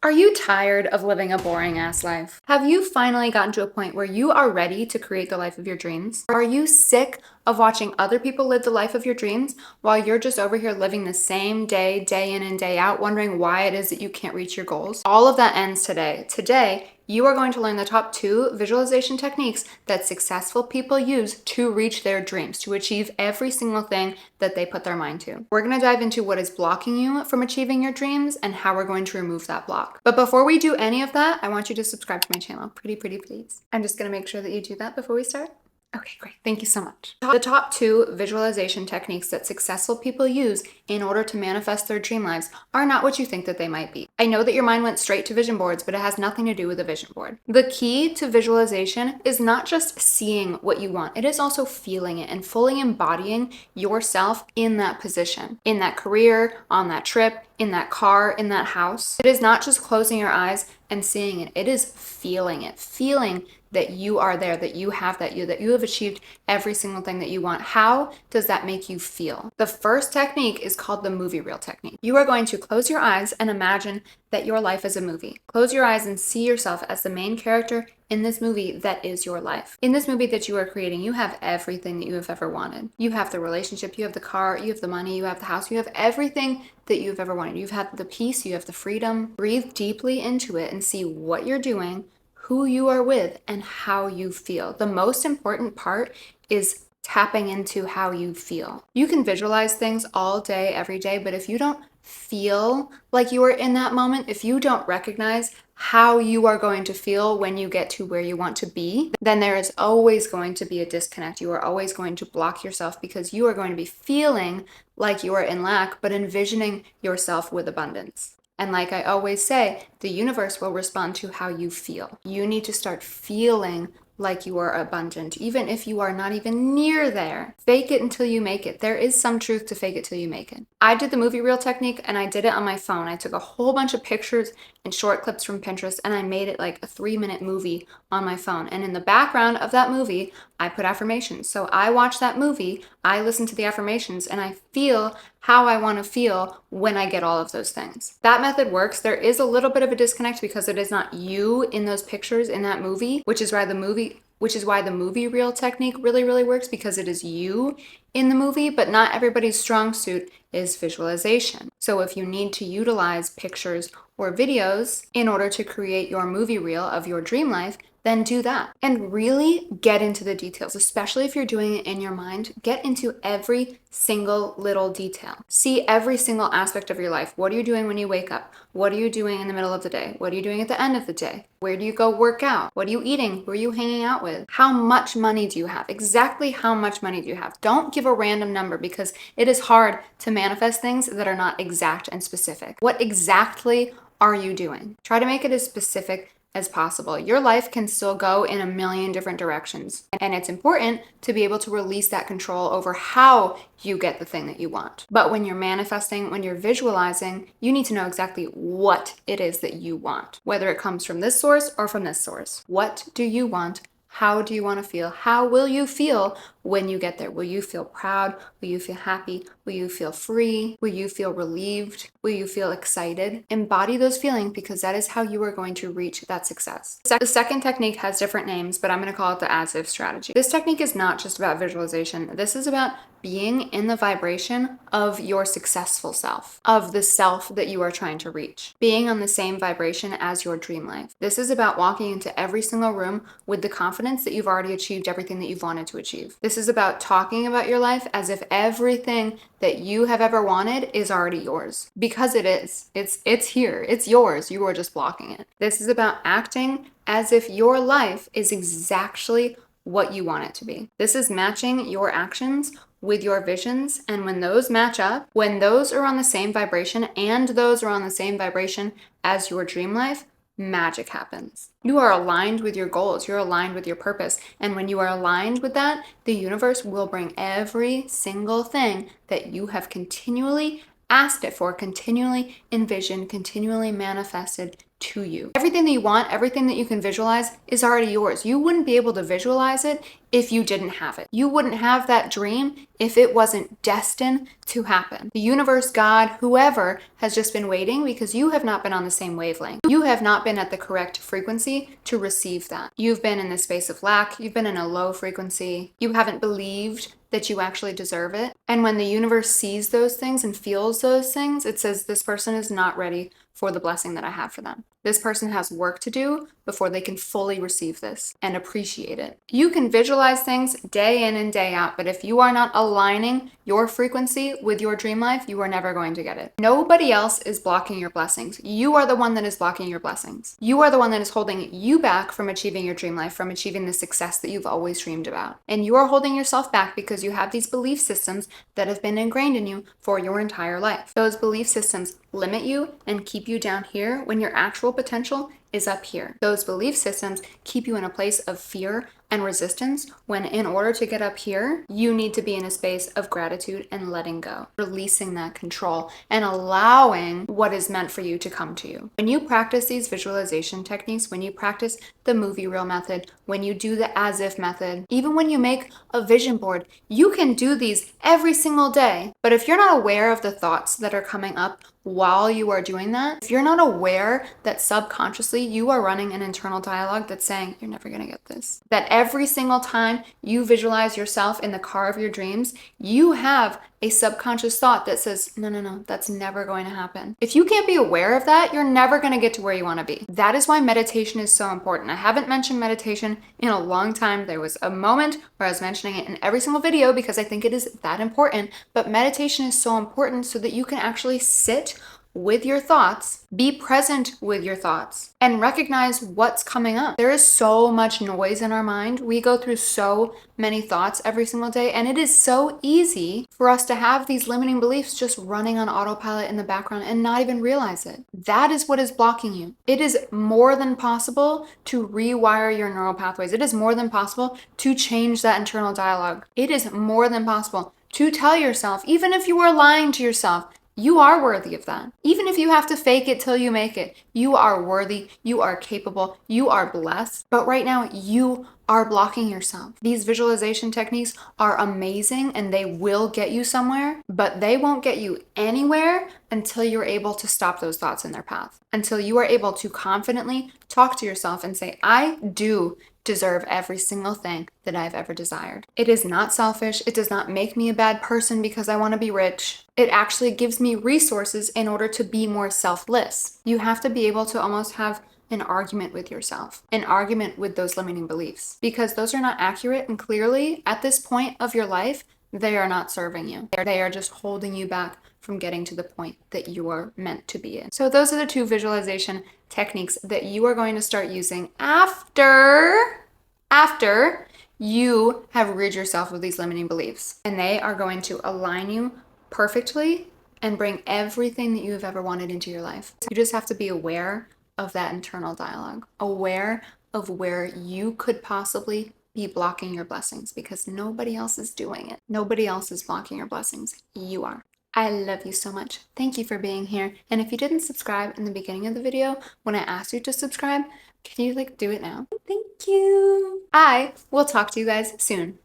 Are you tired of living a boring ass life? Have you finally gotten to a point where you are ready to create the life of your dreams? Are you sick of watching other people live the life of your dreams while you're just over here living the same day, day in and day out, wondering why it is that you can't reach your goals? All of that ends today. Today, you are going to learn the top 2 visualization techniques that successful people use to reach their dreams, to achieve every single thing that they put their mind to. We're going to dive into what is blocking you from achieving your dreams and how we're going to remove that block. But before we do any of that, I want you to subscribe to my channel. Pretty please. I'm just going to make sure that you do that before we start. Okay, great. Thank you so much. The top 2 visualization techniques that successful people use in order to manifest their dream lives are not what you think that they might be. I know that your mind went straight to vision boards, but it has nothing to do with a vision board. The key to visualization is not just seeing what you want, it is also feeling it and fully embodying yourself in that position, in that career, on that trip, in that car, in that house. It is not just closing your eyes and seeing it. It is feeling it, feeling that you are there, that you have that you have achieved every single thing that you want. How does that make you feel? The first technique is called the movie reel technique. You are going to close your eyes and imagine that your life is a movie. Close your eyes and see yourself as the main character in this movie that is your life. In this movie that you are creating, you have everything that you have ever wanted. You have the relationship, you have the car, you have the money, you have the house, you have everything that you've ever wanted. You've had the peace, you have the freedom. Breathe deeply into it and see what you're doing, who you are with, and how you feel. The most important part is tapping into how you feel. You can visualize things all day, every day, but if you don't feel like you are in that moment, if you don't recognize how you are going to feel when you get to where you want to be, then there is always going to be a disconnect. You are always going to block yourself because you are going to be feeling like you are in lack, but envisioning yourself with abundance. And like I always say, the universe will respond to how you feel. You need to start feeling like you are abundant, even if you are not even near there. Fake it until you make it. There is some truth to fake it till you make it. I did the movie reel technique and I did it on my phone. I took a whole bunch of pictures and short clips from Pinterest and I made it like a 3-minute movie on my phone. And in the background of that movie, I put affirmations. So I watch that movie, I listen to the affirmations, and I feel how I want to feel when I get all of those things. That method works. There is a little bit of a disconnect because it is not you in those pictures in that movie, which is why the movie reel technique really works, because it is you in the movie, but not everybody's strong suit is visualization. So if you need to utilize pictures or videos in order to create your movie reel of your dream life, then do that. And really get into the details, especially if you're doing it in your mind. Get into every single little detail. See every single aspect of your life. What are you doing when you wake up? What are you doing in the middle of the day? What are you doing at the end of the day? Where do you go work out? What are you eating? Who are you hanging out with? How much money do you have? Exactly how much money do you have? Don't give a random number because it is hard to manifest things that are not exact and specific. What exactly are you doing? Try to make it as specific as possible. Your life can still go in a million different directions, and it's important to be able to release that control over how you get the thing that you want. But when you're manifesting, when you're visualizing, you need to know exactly what it is that you want, whether it comes from this source or from this source. What do you want? How do you want to feel? How will you feel when you get there? Will you feel proud? Will you feel happy? Will you feel free? Will you feel relieved? Will you feel excited? Embody those feelings because that is how you are going to reach that success. The second technique has different names, but I'm going to call it the as-if strategy. This technique is not just about visualization. This is about being in the vibration of your successful self, of the self that you are trying to reach, being on the same vibration as your dream life. This is about walking into every single room with the confidence that you've already achieved everything that you've wanted to achieve. This is about talking about your life as if everything that you have ever wanted is already yours, because it is. It's here. It's yours. You are just blocking it. This is about acting as if your life is exactly what you want it to be. This is matching your actions with your visions, and when those match up, when those are on the same vibration and those are on the same vibration as your dream life, magic happens. You are aligned with your goals, you're aligned with your purpose, and when you are aligned with that, the universe will bring every single thing that you have continually asked it for, continually envisioned, continually manifested to you. Everything that you want, everything that you can visualize is already yours. You wouldn't be able to visualize it if you didn't have it. You wouldn't have that dream if it wasn't destined to happen. The universe, God, whoever has just been waiting because you have not been on the same wavelength. You have not been at the correct frequency to receive that. You've been in the space of lack. You've been in a low frequency. You haven't believed that you actually deserve it. And when the universe sees those things and feels those things, it says this person is not ready for the blessing that I have for them. This person has work to do before they can fully receive this and appreciate it. You can visualize things day in and day out, but if you are not aligning your frequency with your dream life, you are never going to get it. Nobody else is blocking your blessings. You are the one that is blocking your blessings. You are the one that is holding you back from achieving your dream life, from achieving the success that you've always dreamed about. And you are holding yourself back because you have these belief systems that have been ingrained in you for your entire life. Those belief systems limit you and keep you down here when your actual potential is up here. Those belief systems keep you in a place of fear and resistance when, in order to get up here, you need to be in a space of gratitude and letting go, releasing that control and allowing what is meant for you to come to you. When you practice these visualization techniques, when you practice the movie reel method, when you do the as if method, even when you make a vision board, you can do these every single day. But if you're not aware of the thoughts that are coming up while you are doing that, if you're not aware that subconsciously you are running an internal dialogue that's saying, you're never gonna get this, that every single time you visualize yourself in the car of your dreams, you have a subconscious thought that says, no, that's never going to happen. If you can't be aware of that, you're never going to get to where you want to be. That is why meditation is so important. I haven't mentioned meditation in a long time. There was a moment where I was mentioning it in every single video because I think it is that important. But meditation is so important so that you can actually sit with your thoughts, be present with your thoughts, and recognize what's coming up. There is so much noise in our mind. We go through so many thoughts every single day, and it is so easy for us to have these limiting beliefs just running on autopilot in the background and not even realize it. That is what is blocking you. It is more than possible to rewire your neural pathways. It is more than possible to change that internal dialogue. It is more than possible to tell yourself, even if you are lying to yourself, you are worthy of that. Even if you have to fake it till you make it, you are worthy, you are capable, you are blessed. But right now, you are blocking yourself. These visualization techniques are amazing and they will get you somewhere, but they won't get you anywhere until you're able to stop those thoughts in their path. Until you are able to confidently talk to yourself and say, I do deserve every single thing that I've ever desired. It is not selfish. It does not make me a bad person because I want to be rich. It actually gives me resources in order to be more selfless. You have to be able to almost have an argument with yourself, an argument with those limiting beliefs, because those are not accurate, and clearly at this point of your life, they are not serving you. They are just holding you back from getting to the point that you are meant to be in. So those are the two visualization techniques that you are going to start using after you have rid yourself of these limiting beliefs. And they are going to align you perfectly and bring everything that you have ever wanted into your life. You just have to be aware of that internal dialogue, aware of where you could possibly be blocking your blessings, because nobody else is doing it. Nobody else is blocking your blessings. You are. I love you so much. Thank you for being here. And if you didn't subscribe in the beginning of the video, when I asked you to subscribe, can you do it now? Thank you. I will talk to you guys soon.